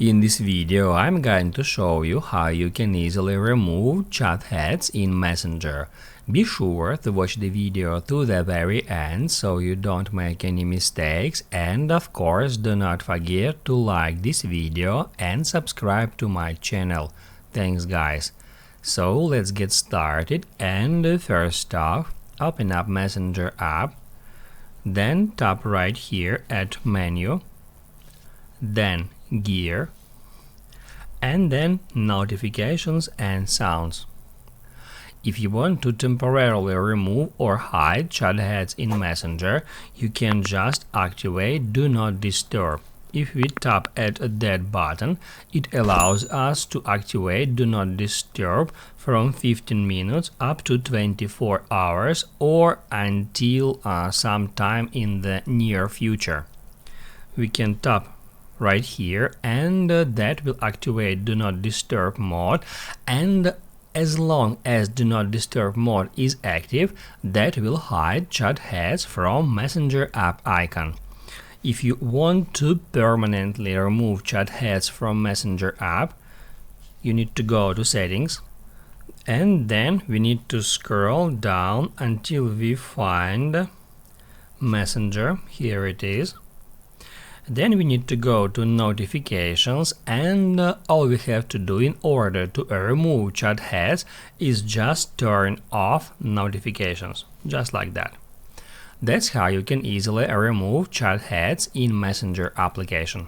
In this video, I'm going to show you how you can easily remove chat heads in Messenger. Be sure to watch the video to the very end so you don't make any mistakes, and of course do not forget to like this video and subscribe to my channel. Thanks guys. So let's get started, and first off, open up Messenger app, then tap right here at menu, then gear, and then notifications and sounds. If you want to temporarily remove or hide chat heads in Messenger, you can just activate Do Not Disturb. If we tap at that button, it allows us to activate Do Not Disturb from 15 minutes up to 24 hours or until sometime in the near future. We can tap right here, and that will activate Do Not Disturb mode, and as long as Do Not Disturb mode is active, that will hide chat heads from Messenger app icon. If you want to permanently remove chat heads from Messenger app, you need to go to settings, and then we need to scroll down until we find Messenger. Here it is. Then we need to go to notifications, and all we have to do in order to remove chat heads is just turn off notifications, just like that. That's how you can easily remove chat heads in Messenger application.